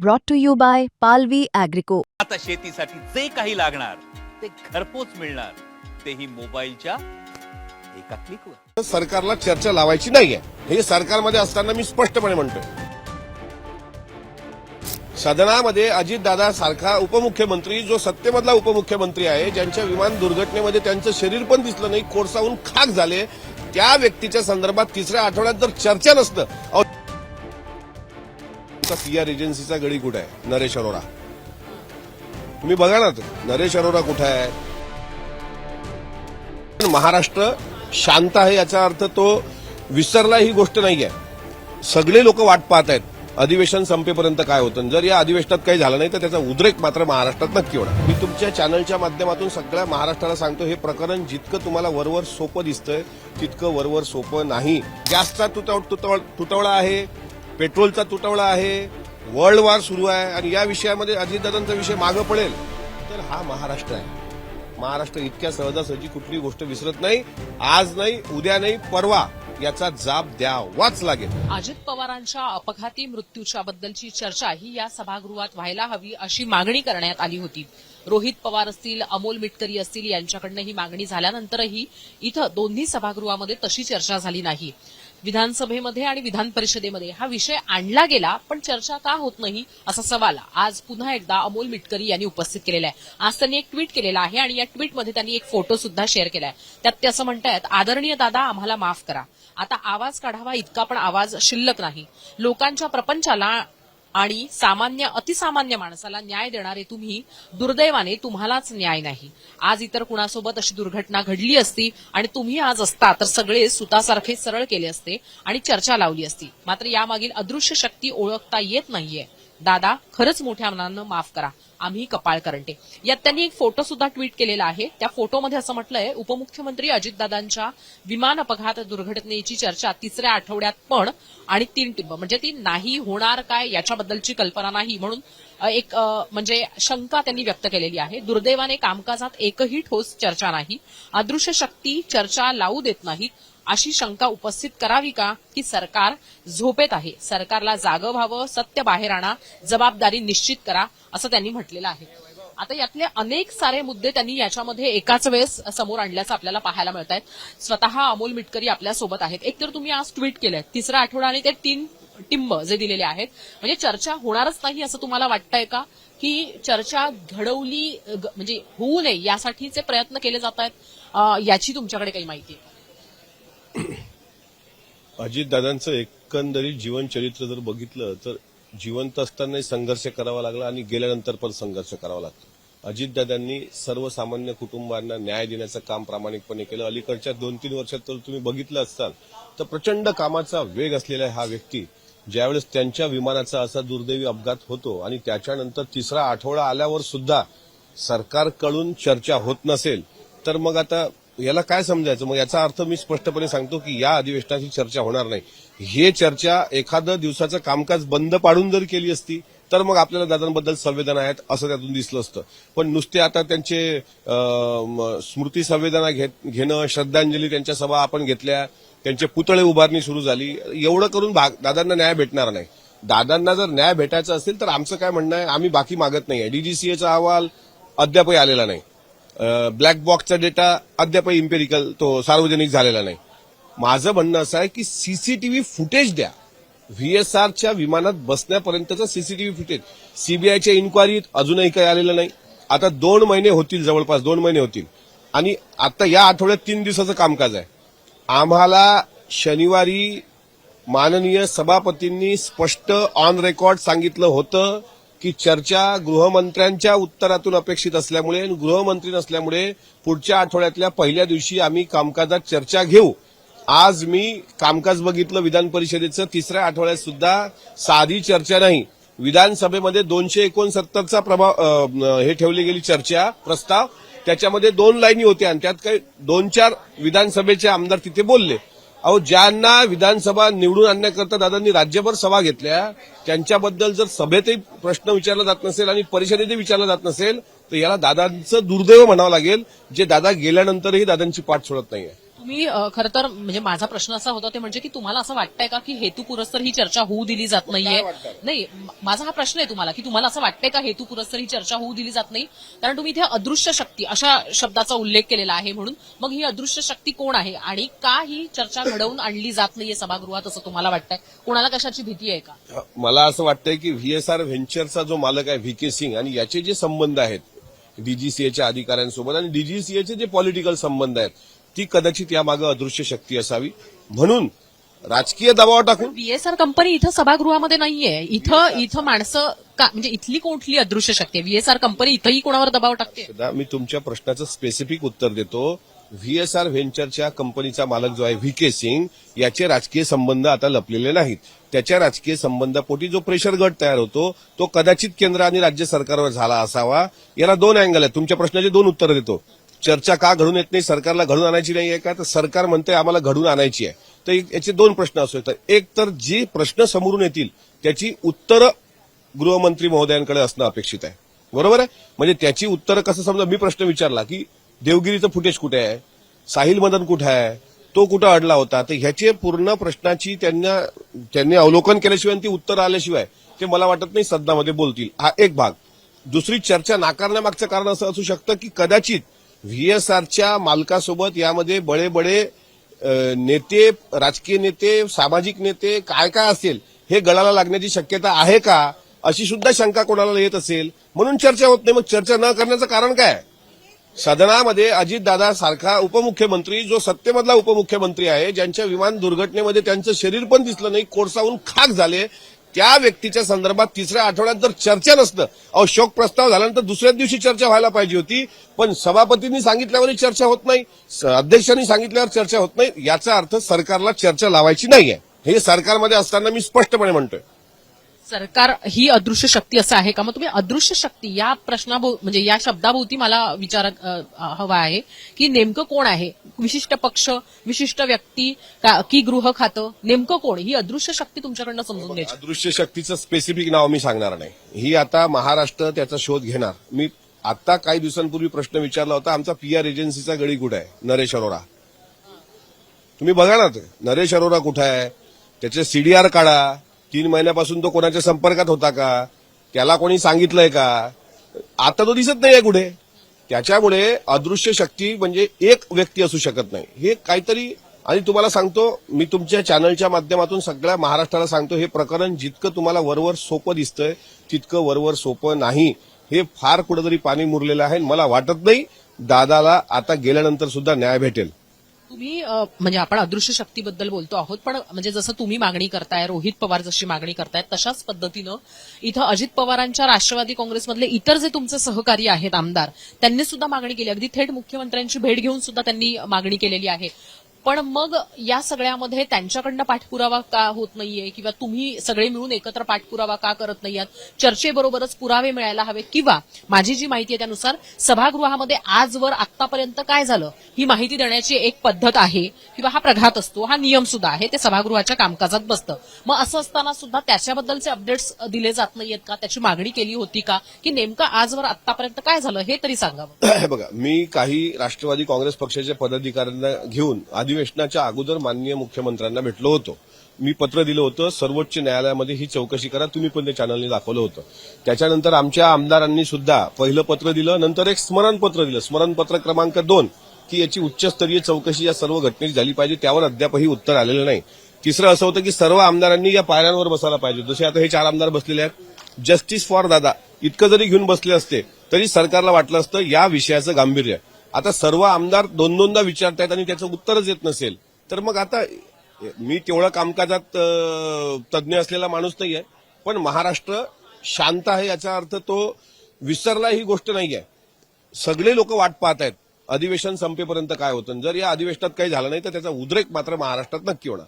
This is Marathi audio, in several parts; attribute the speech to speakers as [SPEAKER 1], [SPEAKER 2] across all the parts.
[SPEAKER 1] brought to you by Palvi Agrico.
[SPEAKER 2] आता शेतीसाठी जे काही लागणार ते घरपोच मिळणार, तेही मोबाईलच्या एका क्लिकवर.
[SPEAKER 3] सरकारला चर्चा लावायची नाहीये हे सरकारमध्ये असताना मी स्पष्टपणे म्हणतोय. सदनामध्ये अजितदादा सारखा उपमुख्यमंत्री, जो सत्तेमधला उपमुख्यमंत्री आहे, ज्यांच्या विमान दुर्घटनेमध्ये त्यांचं शरीर पण दिसलं नाही, कोळसाहून खाक झाले, त्या व्यक्तीच्या संदर्भात तिसऱ्या आठवड्यात जर चर्चा नसतं. पीआर एजन्सीचा गडी कुठे आहे? नरेश अरोरा. तुम्ही बघा ना, नरेश अरोरा कुठे आहे? महाराष्ट्र शांत आहे याचा अर्थ तो विसरला ही गोष्ट नाहीये. सगळे लोक वाट पाहत आहेत अधिवेशन संपेपर्यंत काय होतं. जर या अधिवेशनात काही झालं नाही तर त्याचा उद्रेक मात्र महाराष्ट्रात नक्की होणार. मी तुमच्या चॅनलच्या माध्यमातून सगळ्या महाराष्ट्राला सांगतो, हे प्रकरण जितकं तुम्हाला वरवर सोपं दिसतंय तितकं वरवर सोपं नाही. गॅसचा तुटवडा आहे, पेट्रोलचा तुटवडा आहे, वर्ल्ड वॉर सुरू आहे आणि या विषयामध्ये अजितदादांचा विषय मागं पडेल तर हा महाराष्ट्र आहे. महाराष्ट्र इतक्या सहजासहजी कुठली गोष्ट विसरत नाही. आज नाही, उद्या नाही, परवा याचा जाब द्यावाच लागेल.
[SPEAKER 4] अजित पवारांच्या अपघाती मृत्यूच्या बद्दलची चर्चा ही या सभागृहात व्हायला हवी अशी मागणी करण्यात आली होती. रोहित पवार असतील, अमोल मिटकरी असतील, यांच्याकडनं ही मागणी झाल्यानंतरही इथं दोन्ही सभागृहामध्ये तशी चर्चा झाली नाही. विधानसभेमध्ये आणि विधान परिषदेमध्ये हा विषय आणला गेला, पण चर्चा का होत नाही असा सवाल आज पुन्हा एकदा अमोल मिटकरी यांनी उपस्थित केलेला आहे. आज त्यांनी एक ट्विट केलेलं आहे आणि या ट्विटमध्ये त्यांनी एक फोटो सुद्धा शेअर केलाय. त्यात ते असं म्हणतायत, आदरणीय दादा, आम्हाला माफ करा. आता आवाज काढावा इतका पण आवाज शिल्लक नाही. लोकांच्या प्रपंचाला आणि अतिसामान्य माणसाला न्याय देणारे तुम्ही, दुर्दैवाने तुम्हालाच न्याय नाही. आज इतर कुणासोबत अशी दुर्घटना घडली असती आणि तुम्ही आज असता तर सगळे सुतासारखे सरळ केले असते आणि चर्चा लावली असती. मात्र यामागील अदृश्य शक्ती ओळखता येत नाहीये. दादा, खरंच मोठ्या मनानं माफ करा, आम्ही कपाळ करंटे. यात त्यांनी एक फोटो सुद्धा ट्विट केलेला आहे. त्या फोटोमध्ये असं म्हटलंय, उपमुख्यमंत्री अजितदादांच्या विमान अपघात दुर्घटनेची चर्चा तिसऱ्या आठवड्यात पण आणि 3 टिंब, म्हणजे ती नाही होणार काय याच्याबद्दलची कल्पना नाही म्हणून एक म्हणजे शंका त्यांनी व्यक्त केलेली आहे. दुर्दैवाने कामकाजात एकही ठोस चर्चा नाही. अदृश्य शक्ती चर्चा लावू देत नाहीत. अशी शंका उपस्थित करावी का की सरकार झोपेत आहे? सरकारला जागं व्हावं, सत्य बाहेर आणा, जबाबदारी निश्चित करा, असं त्यांनी म्हटलेलं आहे. आता यातले अनेक सारे मुद्दे त्यांनी याच्यामध्ये एकाच वेळेस समोर आणल्याचं आपल्याला पाहायला मिळत आहेत. स्वतः अमोल मिटकरी आपल्यासोबत आहेत. एक तर तुम्ही आज ट्विट केलंय तिसरा आठवडा आणि ते 3 टिंब जे दिलेले आहेत, म्हणजे चर्चा होणारच नाही असं तुम्हाला वाटतंय का? की चर्चा घडवली म्हणजे होऊ नये यासाठीचे प्रयत्न केले जात आहेत, याची तुमच्याकडे काही माहिती आहे?
[SPEAKER 3] अजितदादांचं एकंदरीत जीवनचरित्र जर बघितलं तर जिवंत असतानाही संघर्ष करावा लागला आणि गेल्यानंतर पण संघर्ष करावा लागतो. अजितदादांनी सर्वसामान्य कुटुंबांना न्याय देण्याचं काम प्रामाणिकपणे केलं. अलीकडच्या 2-3 वर्षात तर तुम्ही बघितलं असाल तर प्रचंड कामाचा वेग असलेला हा व्यक्ती, ज्यावेळेस त्यांच्या विमानाचा असा दुर्दैवी अपघात होतो आणि त्याच्यानंतर तिसरा आठवडा आल्यावर सुद्धा सरकारकडून चर्चा होत नसेल तर मग आता याला काय समजायचं? मग याचा अर्थ मी स्पष्टपणे सांगतो की या अधिवेशनाची चर्चा होणार नाही. हे चर्चा एखादं दिवसाचं कामकाज बंद पाडून जर केली असती तर मग आपल्याला दादांबद्दल संवेदना आहेत असं त्यातून दिसलं असतं. पण नुसते आता त्यांचे स्मृती संवेदना घेणं, श्रद्धांजली, त्यांच्या सभा आपण घेतल्या, त्यांचे पुतळे उभारणी सुरू झाली, एवढं करून दादांना न्याय भेटणार नाही. दादांना जर न्याय भेटायचा असेल तर आमचं काय म्हणणं आहे, आम्ही बाकी मागत नाहीये. डीजीसीएचा अहवाल अद्यापही आलेला नाही. ब्लॅक बॉक्सचा डेटा अद्यापही इम्पेरिकल तो सार्वजनिक झालेला नाही. माझं म्हणणं असं आहे की सीसीटीव्ही फुटेज द्या. व्हीएसआरच्या विमानात बसण्यापर्यंतचं सीसीटीव्ही फुटेज सीबीआयच्या इन्क्वायरीत अजूनही काही आलेलं नाही. आता 2 महिने होतील, जवळपास 2 महिने होतील आणि आता या आठवड्यात 3 दिवसाचं कामकाज आहे. आम्हाला शनिवारी माननीय सभापतींनी स्पष्ट ऑन रेकॉर्ड सांगितलं होतं की चर्चा गृहमंत्र्यांच्या उत्तरातून अपेक्षित असल्यामुळे, गृहमंत्री नसल्यामुळे पुढच्या आठवड्यातल्या पहिल्या दिवशी आम्ही कामकाजात चर्चा घेऊ. आज मी कामकाज बघितलं विधान परिषदेचं, तिसऱ्या आठवड्यात सुद्धा साधी चर्चा नाही. विधानसभेमध्ये 269चा हे ठेवली गेली चर्चा प्रस्ताव, त्याच्यामध्ये 2 लाईनी होत्या आणि त्यात काही 2-4 विधानसभेचे आमदार तिथे बोलले. अहो, ज्यांना विधानसभा निवडून आणण्याकरता दादांनी राज्यभर सभा घेतल्या, त्यांच्याबद्दल जर सभेतही प्रश्न विचारला जात नसेल आणि परिषदेतही विचारला जात नसेल तर याला दादांचं दुर्दैव म्हणावं लागेल, जे दादा गेल्यानंतरही दादांची पाठ सोडत नाहीये.
[SPEAKER 4] तुम्ही खरं तर म्हणजे माझा प्रश्न असा होता ते म्हणजे की तुम्हाला असं वाटतंय का की हेतुपुरस्सर ही चर्चा होऊ दिली जात नाहीये? नाही, माझा हा प्रश्न आहे तुम्हाला की तुम्हाला असं वाटतंय का हेतुपुरस्सर ही चर्चा होऊ दिली जात नाही? कारण तुम्ही इथे अदृश्य शक्ती अशा शब्दाचा उल्लेख केलेला आहे, म्हणून मग ही अदृश्य शक्ती कोण आहे आणि का ही चर्चा घडवून आणली जात नाहीये सभागृहात असं तुम्हाला वाटतंय? कोणाला कशाची भीती आहे का?
[SPEAKER 3] मला असं वाटतंय की व्हीएसआर व्हेंचरचा जो मालक आहे व्ही के सिंग आणि याचे जे संबंध आहेत डीजीसीएच्या अधिकाऱ्यांसोबत आणि डीजीसीएचे जे पॉलिटिकल संबंध आहेत ती कदाचित यामागे अदृश्य शक्ती असावी, म्हणून राजकीय दबाव टाकून
[SPEAKER 4] व्हीएसआर कंपनी इथं सभागृहामध्ये नाहीये. इथं माणसं का म्हणजे इथली कोणती अदृश्य शक्ती आहे? व्हीएसआर कंपनी इथंही कोणावर दबाव टाकते?
[SPEAKER 3] मी तुमच्या प्रश्नाचं स्पेसिफिक उत्तर देतो. व्हीएसआर व्हेंचरच्या कंपनीचा मालक जो आहे व्ही के सिंग याचे राजकीय संबंध आता लपलेले नाहीत. त्याच्या राजकीय संबंधापोटी जो प्रेशर गट तयार होतो तो कदाचित केंद्र आणि राज्य सरकारवर झाला असावा. याला दोन अँगल आहेत. तुमच्या प्रश्नाचे दोन उत्तर देतो. चर्चा का घडून येत नाही, सरकारला घडून आणायची नाही आहे का, तर सरकार म्हणते आम्हाला घडून आणायची आहे. तर याचे दोन प्रश्न असू शकतात. एक तर जे प्रश्न समोरून येतील त्याची उत्तरं गृहमंत्री महोदयांकडे असणं अपेक्षित आहे, बरोबर आहे. म्हणजे त्याची उत्तरं कसं, समजा मी प्रश्न विचारला की देवगिरीचं फुटेज कुठे आहे, साहिल मदन कुठे आहे, तो कुठं अडला होता, तर ह्याचे पूर्ण प्रश्नाची त्यांनी अवलोकन केल्याशिवाय ती उत्तरं आल्याशिवाय ते मला वाटत नाही सदनामध्ये बोलतील. हा एक भाग. दुसरी चर्चा नाकारण्यामागचं कारण असं असू शकतं की कदाचित व्हीएसआरच्या मालकासोबत यामध्ये बडे नेते, राजकीय नेते, सामाजिक नेते काय काय असेल हे गळाला लागण्याची शक्यता आहे का, अशी सुद्धा शंका कोणाला येत असेल, म्हणून चर्चा होत नाही. मग चर्चा न करण्याचं कारण काय? सदनामध्ये अजितदादा सारखा उपमुख्यमंत्री, जो सत्तेमधला उपमुख्यमंत्री आहे, ज्यांच्या विमान दुर्घटनेमध्ये त्यांचं शरीर पण दिसलं नाही, कोळसाहून खाक झाले, त्या व्यक्तीच्या संदर्भात तिसऱ्या आठवड्यात जर चर्चा नसतं, शोक प्रस्ताव झाल्यानंतर दुसऱ्याच दिवशी चर्चा व्हायला पाहिजे होती. पण सभापतींनी सांगितल्यावरही चर्चा होत नाही, अध्यक्षांनी सांगितल्यावर चर्चा होत नाही. याचा अर्थ सरकारला चर्चा लावायची नाहीये, हे सरकारमध्ये असताना मी स्पष्टपणे म्हणतोय.
[SPEAKER 4] सरकार ही अदृश्य शक्ती असं आहे का? मग तुम्ही अदृश्य शक्ती या म्हणजे या शब्दाभोवती मला विचार हवा आहे की नेमकं कोण आहे? विशिष्ट पक्ष, विशिष्ट व्यक्ती की गृह खातं, नेमकं कोण? ही अदृश्य शक्ती तुमच्याकडनं समजून घ्यायची.
[SPEAKER 3] अदृश्य शक्तीचं स्पेसिफिक नाव मी सांगणार नाही. ही आता महाराष्ट्र त्याचा शोध घेणार. मी आता काही दिवसांपूर्वी प्रश्न विचारला होता, आमचा पीआर एजन्सीचा गडी कुठे आहे, नरेश अरोरा. तुम्ही बघा ना, नरेश अरोरा कुठे आहे, त्याचे सीडीआर काढा. 3 महिन्यापासून तो कोणाच्या संपर्कात होता का, त्याला कोणी सांगितलंय का, आता तो दिसत नाहीये कुठे. त्याच्यामुळे अदृश्य शक्ती म्हणजे एक व्यक्ती असू शकत नाही, हे काहीतरी. आणि तुम्हाला सांगतो, मी तुमच्या चॅनलच्या माध्यमातून सगळ्या महाराष्ट्राला सांगतो, हे प्रकरण जितकं तुम्हाला वरवर सोपं दिसतंय तितकं वरवर सोपं नाही. हे फार कुठेतरी पाणी मुरलेलं आहे. मला वाटत नाही दादाला आता गेल्यानंतर सुद्धा न्याय भेटेल.
[SPEAKER 4] तुम्ही म्हणजे आपण अदृश्य शक्तीबद्दल बोलतो आहोत, पण म्हणजे जसं तुम्ही मागणी करताय, रोहित पवार जशी मागणी करतायत, तशाच पद्धतीनं इथं अजित पवारांच्या राष्ट्रवादी काँग्रेसमधले इतर जे तुमचे सहकारी आहेत आमदार, त्यांनी सुद्धा मागणी केली. अगदी थेट मुख्यमंत्र्यांची भेट घेऊन सुद्धा त्यांनी मागणी केलेली आहे. पण मग या सगळ्यामध्ये त्यांच्याकडनं पाठपुरावा का होत नाहीये, किंवा तुम्ही सगळे मिळून एकत्र पाठपुरावा का करत नाहीयात? चर्चेबरोबरच पुरावे मिळायला हवे, किंवा माझी जी माहिती आहे त्यानुसार सभागृहामध्ये आजवर आतापर्यंत काय झालं ही माहिती देण्याची एक पद्धत आहे, किंवा हा प्रघात असतो, हा नियम सुद्धा आहे, ते सभागृहाच्या कामकाजात बसतं. मग असं असताना सुद्धा त्याच्याबद्दलचे अपडेट्स दिले जात नाहीयेत का? त्याची मागणी केली होती का, की नेमकं आजवर आतापर्यंत काय झालं हे तरी सांगावं.
[SPEAKER 3] बघा, मी काही राष्ट्रवादी काँग्रेस पक्षाच्या पदाधिकाऱ्यांना घेऊन अधिवेशनाच्या अगोदर माननीय मुख्यमंत्र्यांना भेटलो होतो. मी पत्र दिलं होतं, सर्वोच्च न्यायालयामध्ये ही चौकशी करा. तुम्ही पण ते चॅनलने दाखवलं होतं. त्याच्यानंतर आमच्या आमदारांनी सुद्धा पहिलं पत्र दिलं, नंतर एक स्मरणपत्र दिलं, स्मरणपत्र क्रमांक 2, की याची उच्चस्तरीय चौकशी या सर्व घटनेची झाली पाहिजे. त्यावर अद्यापही उत्तर आलेलं नाही. तिसरं असं होतं की सर्व आमदारांनी या पायऱ्यांवर बसायला पाहिजे. जसे आता हे 4 आमदार बसलेले आहेत, जस्टिस फॉर दादा इतकं जरी घेऊन बसले असते तरी सरकारला वाटलं असतं या विषयाचं गांभीर्य. आता सर्व आमदार 2-2दा विचारतायत आणि त्याचं उत्तरच येत नसेल तर मग आता मी तेवढं कामकाजात तज्ज्ञ असलेला माणूस नाहीये, पण महाराष्ट्र शांत आहे याचा अर्थ तो विसरला ही गोष्ट नाहीये. सगळे लोक वाट पाहत आहेत अधिवेशन संपेपर्यंत काय होतं. जर या अधिवेशनात काही झालं नाही तर त्याचा उद्रेक मात्र महाराष्ट्रात नक्की होणार.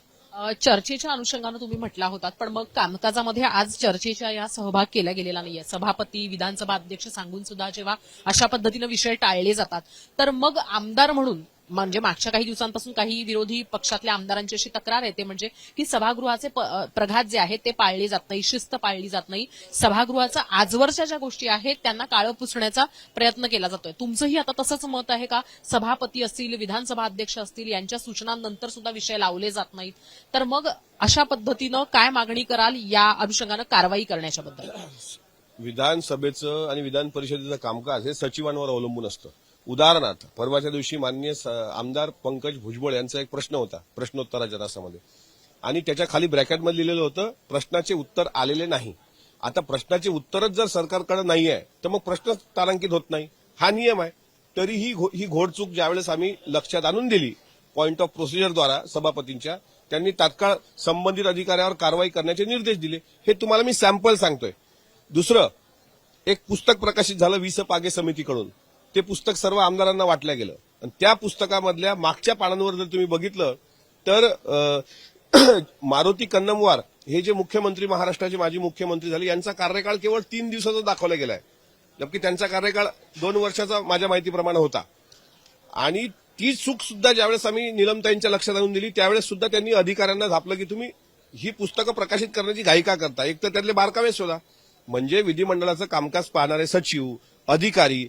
[SPEAKER 4] चर्चेच्या अनुषंगानं तुम्ही म्हटला होतात, पण मग कामकाजामध्ये आज चर्चेच्या या सहभाग केला गेलेला नाहीये. सभापती, विधानसभा अध्यक्ष सांगून सुद्धा जेव्हा अशा पद्धतीनं विषय टाळले जातात, तर मग आमदार म्हणून म्हणजे मागच्या काही दिवसांपासून काही विरोधी पक्षातल्या आमदारांची अशी तक्रार येते म्हणजे की सभागृहाचे प्रघात जे आहेत ते पाळले जात नाही, शिस्त पाळली जात नाही. सभागृहाचा आजवरच्या ज्या गोष्टी आहेत त्यांना काळं पुसण्याचा प्रयत्न केला जातोय. तुमचंही आता तसंच मत आहे का? सभापती असतील, विधानसभा अध्यक्ष असतील, यांच्या सूचनांनंतर सुद्धा विषय लावले जात नाहीत, तर मग अशा पद्धतीनं काय मागणी कराल या अनुषंगानं कारवाई करण्याच्या बद्दल?
[SPEAKER 3] विधानसभेचं आणि विधान परिषदेचं कामकाज हे सचिवांवर अवलंबून असतं. उदाहरणार्थ परवाच्या दिवशी माननीय आमदार पंकज भुजबळ यांचा एक प्रश्न होता प्रश्नोत्तराच्या तासामध्ये, आणि त्याच्या खाली ब्रॅकेटमध्ये लिहिलेलं होतं प्रश्नाचे उत्तर आलेले नाही. आता प्रश्नाचे उत्तरच जर सरकारकडे नाही आहे तर मग प्रश्न तारांकित होत नाही, हा नियम आहे. तरीही ही घोडचूक ज्यावेळेस आम्ही लक्षात आणून दिली पॉइंट ऑफ प्रोसिजरद्वारा सभापतींच्या, त्यांनी तात्काळ संबंधित अधिकाऱ्यावर कारवाई करण्याचे निर्देश दिले. हे तुम्हाला मी सॅम्पल सांगतोय. दुसरं, एक पुस्तक प्रकाशित झालं विस पागे समितीकडून. ते पुस्तक सर्व आमदारांना वाटलं गेलं आणि त्या पुस्तकामधल्या मागच्या पानांवर जर तुम्ही बघितलं तर मारुती कन्नमवार हे जे मुख्यमंत्री, महाराष्ट्राचे माजी मुख्यमंत्री झाले, यांचा कार्यकाळ केवळ 3 दिवसाचा दाखवला गेलाय, जबकी त्यांचा कार्यकाळ 2 वर्षाचा माझ्या माहितीप्रमाणे होता. आणि ती चूक सुद्धा ज्यावेळेस आम्ही निलमताईंच्या लक्षात आणून दिली त्यावेळेस सुद्धा त्यांनी अधिकाऱ्यांना झापलं की तुम्ही ही पुस्तकं प्रकाशित करण्याची घाई का करता, एक तर त्यातले बारकावे शोधा. म्हणजे विधिमंडळाचं कामकाज पाहणारे सचिव, अधिकारी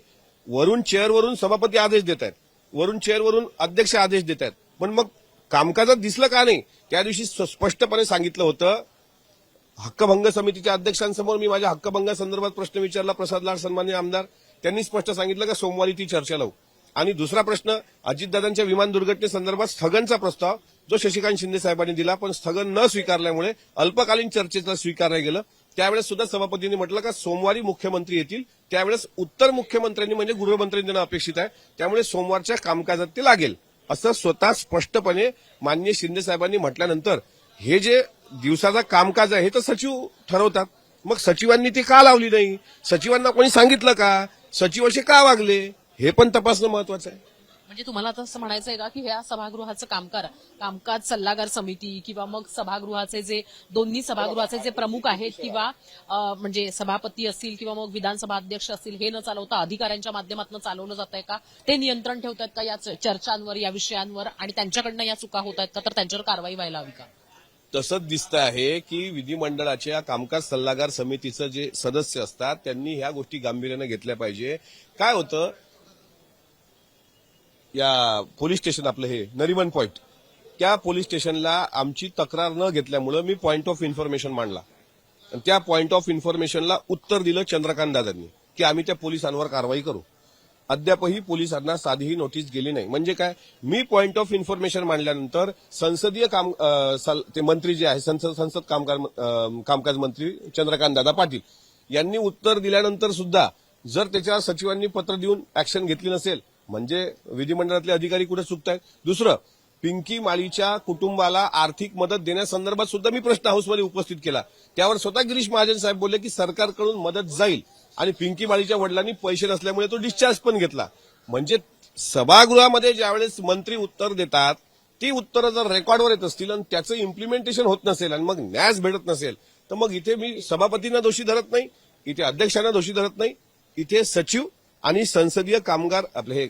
[SPEAKER 3] वरून चेअरवरून सभापती आदेश देत आहेत, वरून चेअरवरून अध्यक्ष आदेश देत आहेत, पण मग कामकाजात दिसलं का नाही? त्या दिवशी स्पष्टपणे सांगितलं होतं, हक्कभंग समितीच्या अध्यक्षांसमोर मी माझ्या हक्कभंगासंदर्भात प्रश्न विचारला, प्रसाद लाड सन्मान्य आमदार, त्यांनी स्पष्ट सांगितलं का सोमवारी ती चर्चा लावू. आणि दुसरा प्रश्न, अजितदादांच्या विमान दुर्घटनेसंदर्भात स्थगनचा प्रस्ताव जो शशिकांत शिंदे साहेबांनी दिला पण स्थगन न स्वीकारल्यामुळे अल्पकालीन चर्चेचं स्वीकारलं गेलं. त्यावेळेस सुद्धा सभापतींनी म्हटलं का सोमवारी मुख्यमंत्री येतील, त्यावेळेस उत्तर मुख्यमंत्र्यांनी म्हणजे गृहमंत्र्यांनी देणं अपेक्षित आहे, त्यामुळे सोमवारच्या कामकाजात ते लागेल असं स्वतः स्पष्टपणे माननीय शिंदे साहेबांनी म्हटल्यानंतर हे जे दिवसाचा कामकाज आहे हे तर सचिव ठरवतात. मग सचिवांनी ते का लावली नाही? सचिवांना कोणी सांगितलं का? सचिव असे का वागले? हे पण तपासणं महत्वाचं आहे.
[SPEAKER 4] म्हणजे तुम्हाला आता असं म्हणायचं आहे का की ह्या सभागृहाचं कामकाज सल्लागार समिती किंवा मग सभागृहाचे जे दोन्ही सभागृहाचे जे प्रमुख आहेत किंवा म्हणजे सभापती असतील किंवा मग विधानसभा अध्यक्ष असतील हे न चालवता अधिकाऱ्यांच्या माध्यमातून चालवलं जात आहे का? ते नियंत्रण ठेवतात का या चर्चांवर, या विषयांवर, आणि त्यांच्याकडनं या चुका होत आहेत का, तर त्यांच्यावर कारवाई व्हायला हवी का?
[SPEAKER 3] तसंच दिसतं आहे की विधिमंडळाच्या कामकाज सल्लागार समितीचं जे सदस्य असतात त्यांनी ह्या गोष्टी गांभीर्याने घेतल्या पाहिजे. काय होतं, या पोलीस स्टेशन आपलं हे नरिमन पॉइंट, त्या पोलीस स्टेशनला आमची तक्रार न घेतल्यामुळे मी पॉइंट ऑफ इन्फॉर्मेशन मांडला आणि त्या पॉइंट ऑफ इन्फॉर्मेशनला उत्तर दिलं चंद्रकांत दादांनी की आम्ही त्या पोलिसांवर कारवाई करू. अद्यापही पोलिसांना साधीही नोटीस गेली नाही. म्हणजे काय, मी पॉइंट ऑफ इन्फॉर्मेशन मांडल्यानंतर संसदीय ते मंत्री जे आहे संसद कामकाज मंत्री चंद्रकांत दादा पाटील यांनी उत्तर दिल्यानंतर सुद्धा जर त्याच्या सचिवांनी पत्र देऊन ऍक्शन घेतली नसेल म्हणजे विधिमंडळातले अधिकारी कुठे चुकतायत. दुसरं, पिंकी माळीच्या कुटुंबाला आर्थिक मदत देण्यासंदर्भात सुद्धा मी प्रश्न हाऊसमध्ये उपस्थित केला. त्यावर स्वतः गिरीश महाजन साहेब बोलले की सरकारकडून मदत जाईल आणि पिंकी माळीच्या वडिलांनी पैसे नसल्यामुळे तो डिस्चार्ज पण घेतला. म्हणजे सभागृहामध्ये ज्यावेळेस मंत्री उत्तर देतात ती उत्तरं जर रेकॉर्डवर येत असतील आणि त्याचं इम्प्लिमेंटेशन होत नसेल आणि मग न्यास भेटत नसेल तर मग इथे मी सभापतींना दोषी धरत नाही, इथे अध्यक्षांना दोषी धरत नाही, इथे सचिव आणि संसदीय कामगार आपले हे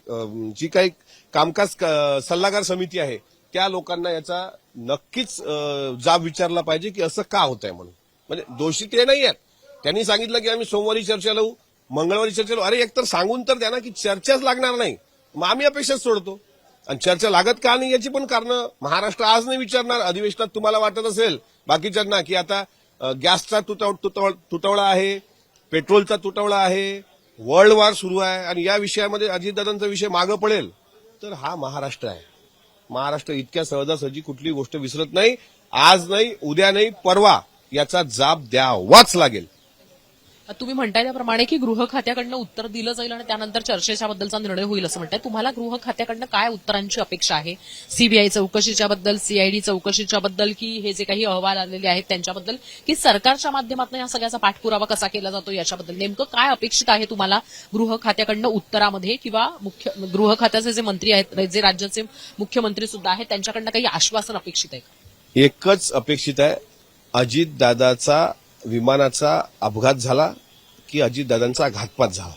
[SPEAKER 3] जी काही कामकाज सल्लागार समिती आहे त्या लोकांना याचा नक्कीच जाब विचारला पाहिजे की असं का होत आहे म्हणून. म्हणजे दोषी ते नाही आहेत. त्यांनी सांगितलं की आम्ही सोमवारी चर्चा लावू, मंगळवारी चर्चा लावू. अरे एकतर सांगून तर द्या ना की चर्चाच लागणार नाही, मग आम्ही अपेक्षाच सोडतो. आणि चर्चा लागत का नाही याची पण कारणं महाराष्ट्र आज नाही विचारणार. अधिवेशनात तुम्हाला वाटत असेल बाकीच्यांना की आता गॅसचा तुटवडा आहे, पेट्रोलचा तुटवडा आहे, वर्ल्ड वॉर सुरू आहे आणि या विषयामध्ये अजितदादांचा विषय मागं पडेल, तर हा महाराष्ट्र आहे. महाराष्ट्र इतक्या सहजासहजी कुठली गोष्ट विसरत नाही. आज नाही, उद्या नाही, परवा याचा जाब द्यावाच लागेल.
[SPEAKER 4] तुम्ही म्हणताय त्याप्रमाणे की गृह खात्याकडनं उत्तर दिलं जाईल आणि त्यानंतर चर्चेच्या बद्दलचा निर्णय होईल असं म्हणताय. तुम्हाला गृह खात्याकडनं काय उत्तरांची अपेक्षा आहे? सीबीआय चौकशीच्या बद्दल, सीआयडी चौकशीच्या बद्दल, की हे जे काही अहवाल आलेले आहेत त्यांच्याबद्दल, की सरकारच्या माध्यमातून या सगळ्याचा पाठपुरावा कसा केला जातो याच्याबद्दल नेमकं काय अपेक्षित आहे तुम्हाला गृह खात्याकडनं उत्तरामध्ये? किंवा गृह खात्याचे जे मंत्री आहेत, जे राज्याचे मुख्यमंत्री सुद्धा आहेत, त्यांच्याकडनं काही आश्वासन अपेक्षित आहे?
[SPEAKER 3] एकच अपेक्षित आहे, अजितदादाचा विमानाचा अपघात झाला की अजितदादांचा घातपात झाला,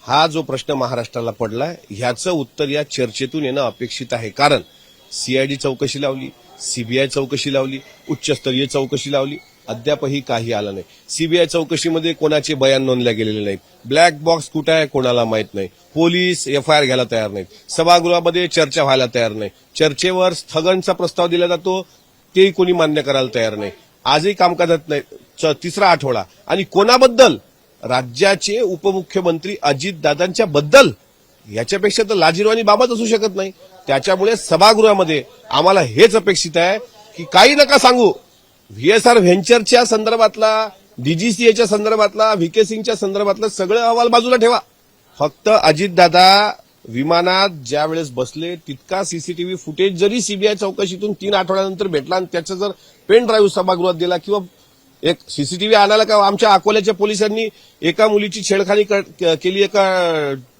[SPEAKER 3] हा जो प्रश्न महाराष्ट्राला पडलाय ह्याचं उत्तर या चर्चेतून येणं अपेक्षित आहे. कारण सीआयडी चौकशी लावली, सीबीआय चौकशी लावली, उच्चस्तरीय चौकशी लावली, अद्यापही काही आलं नाही. सीबीआय चौकशीमध्ये कोणाचे बयान नोंदल्या गेलेले नाहीत. ब्लॅक बॉक्स कुठे आहे कोणाला माहित नाही. पोलीस एफआयआर घ्यायला तयार नाहीत. सभागृहामध्ये चर्चा व्हायला तयार नाही. चर्चेवर स्थगनचा प्रस्ताव दिला जातो, तेही कोणी मान्य करायला तयार नाही. आजही कामकाजात नाही. तिसरा आठवडा आणि कोणाबद्दल? राज्याचे उपमुख्यमंत्री अजितदादांच्या बद्दल. याच्यापेक्षा तर लाजिरवाणी बाबत असू शकत नाही. त्याच्यामुळे सभागृहामध्ये आम्हाला हेच अपेक्षित आहे की काही नका सांगू. व्हीएसआर व्हेंचरच्या संदर्भातला, डीजीसीएच्या संदर्भातला, व्हीके सिंगच्या संदर्भातला सगळे अहवाल बाजूला ठेवा. फक्त अजितदादा विमानात ज्या वेळेस बसले तितका सीसीटीव्ही फुटेज जरी सीबीआय चौकशीतून 3 आठवड्यानंतर भेटला आणि त्याचा जर पेन ड्राईव्ह सभागृहात दिला किंवा एक सीसीटीव्ही आणायला का आमच्या अकोल्याच्या पोलिसांनी एका मुलीची छेडखानी केली एका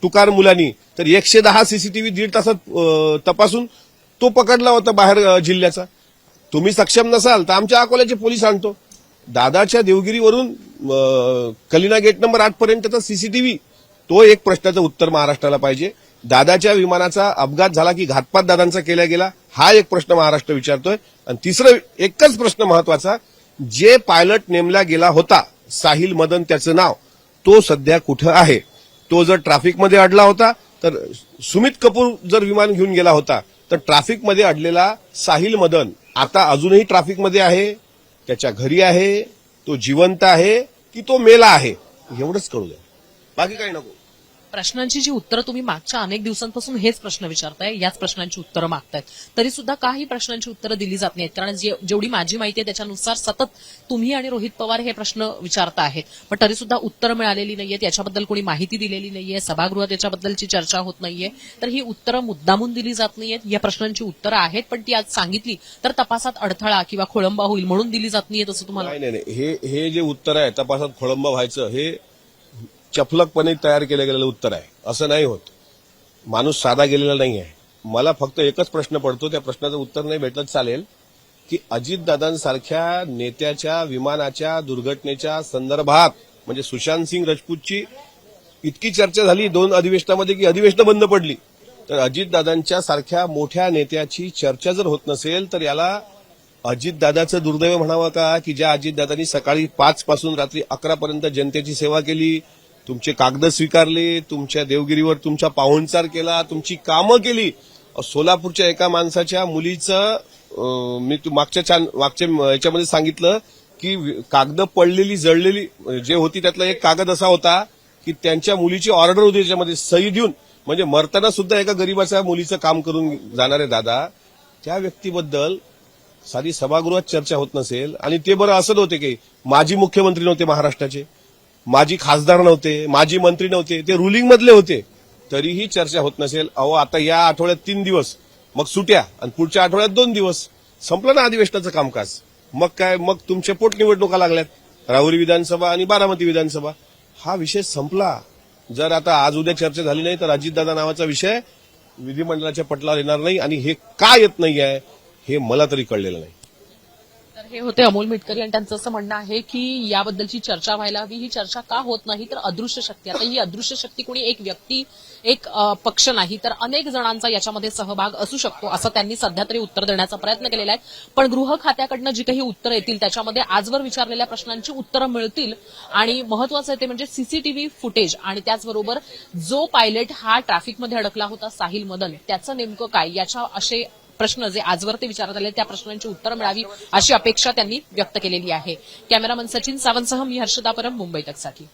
[SPEAKER 3] टुकार मुलांनी, तर 110 सीसीटीव्ही 1.5 तासात तपासून तो पकडला होता बाहेर जिल्ह्याचा. तुम्ही सक्षम नसाल तर आमच्या अकोल्याचे पोलीस आणतो. दादाच्या देवगिरीवरून कलिना गेट नंबर 8 पर्यंतचा सीसीटीव्ही, तो एक प्रश्नाचं उत्तर महाराष्ट्राला पाहिजे. दादाच्या विमानाचा अपघात झाला की घातपात दादांचा केला गेला, हा एक प्रश्न महाराष्ट्र विचारतोय. आणि तिसरं एकच प्रश्न महत्वाचा, जे पायलट नेमला गेला होता साहिल मदन त्याचं नाव, तो सध्या कुठं आहे? तो जर ट्रॅफिकमध्ये अडला होता तर सुमित कपूर जर विमान घेऊन गेला होता तर ट्रॅफिकमध्ये अडलेला साहिल मदन आता अजूनही ट्रॅफिकमध्ये आहे, त्याच्या घरी आहे, तो जिवंत आहे की तो मेला आहे, एवढंच कळू द्या, बाकी काही नको.
[SPEAKER 4] प्रश्नांची जी उत्तरं तुम्ही मागच्या अनेक दिवसांपासून हेच प्रश्न विचारताय, याच प्रश्नांची उत्तरं मागतायत, तरी सुद्धा काही प्रश्नांची उत्तरं दिली जात नाहीत. कारण जेवढी माझी माहिती आहे त्याच्यानुसार सतत तुम्ही आणि रोहित पवार हे प्रश्न विचारता आहेत, पण तरी सुद्धा उत्तरं मिळालेली नाहीयेत. याच्याबद्दल कोणी माहिती दिलेली नाहीये, सभागृहात याच्याबद्दलची चर्चा होत नाहीये. तर ही उत्तरं मुद्दामून दिली जात नाहीयेत. या प्रश्नांची उत्तरं आहेत, पण ती आज सांगितली तर तपासात अडथळा किंवा खोळंबा होईल म्हणून दिली जात नाहीयेत असं तुम्हाला?
[SPEAKER 3] नाही, हे जे उत्तर आहे तपासात खोळंबा व्हायचं, हे चपलकपणे तयार केलं गेलेलं उत्तर आहे. असं नाही होत. माणूस साधा गेलेला नाही आहे. मला फक्त एकच प्रश्न पडतो, त्या प्रश्नाचं उत्तर नाही भेटलं चालेल, की अजितदादांसारख्या नेत्याच्या विमानाच्या दुर्घटनेच्या संदर्भात म्हणजे सुशांत सिंग राजपूतची इतकी चर्चा झाली 2 अधिवेशनामध्ये की अधिवेशनं बंद पडली. तर अजितदादांच्या सारख्या मोठ्या नेत्याची चर्चा जर होत नसेल तर याला अजितदादाचं दुर्दैव म्हणावं का, की ज्या अजितदादांनी सकाळी 5 पासून रात्री 11 पर्यंत जनतेची सेवा केली, तुमचे कागद स्वीकारले, तुमच्या देवगिरीवर तुमचा पाहुणचार केला, तुमची कामं केली. सोलापूरच्या एका माणसाच्या मुलीचं मी मागच्या याच्यामध्ये सांगितलं की कागद पडलेली जळलेली जे होती त्यातला एक कागद असा होता की त्यांच्या मुलीची ऑर्डर होती त्याच्यामध्ये सही देऊन, म्हणजे मरताना सुद्धा एका गरीबाच्या मुलीचं काम करून जाणारे दादा, त्या व्यक्तीबद्दल साधी सभागृहात चर्चा होत नसेल. आणि ते बरं असं नव्हते की माजी मुख्यमंत्री नव्हते महाराष्ट्राचे, माजी खासदार नव्हते, माजी मंत्री नव्हते, ते रुलिंग मधले होते, तरीही चर्चा होत नसेल. अहो आता या आठवड्यात 3 दिवस, मग सुट्या, आणि पुढच्या आठवड्यात 2 दिवस, संपलं ना अधिवेशनाचं कामकाज. मग काय, मग तुमच्या पोटनिवडणुका लागल्यात, राहुरी विधानसभा आणि बारामती विधानसभा. हा विषय संपला. जर आता आज उद्या चर्चा झाली नाही तर अजितदादा नावाचा विषय विधिमंडळाच्या पटलावर येणार नाही. आणि हे का येत नाही आहे हे मला तरी कळलेलं नाही.
[SPEAKER 4] तर हे होते अमोल मिटकरी आणि त्यांचं असं म्हणणं आहे की याबद्दलची चर्चा व्हायला हवी. ही चर्चा का होत नाही तर अदृश्य शक्ती, आता ही अदृश्य शक्ती कोणी एक व्यक्ती, एक पक्ष नाही तर अनेक जणांचा याच्यामध्ये सहभाग असू शकतो, असं त्यांनी सध्या तरी उत्तर देण्याचा प्रयत्न केलेला आहे. पण गृह खात्याकडनं जी काही उत्तरं येतील त्याच्यामध्ये आजवर विचारलेल्या प्रश्नांची उत्तरं मिळतील. आणि महत्वाचं आहे ते म्हणजे सीसीटीव्ही फुटेज आणि त्याचबरोबर जो पायलट हा ट्रॅफिकमध्ये अडकला होता साहिल मदन, त्याचं नेमकं काय, याच्या असे प्रश्न जे आजवर ते विचारत आले त्या प्रश्नांची उत्तरं मिळावी अशी अपेक्षा त्यांनी व्यक्त केलेली आहे. कॅमेरामन सचिन सावंतसह मी हर्षदा परब, मुंबई तकसाठी.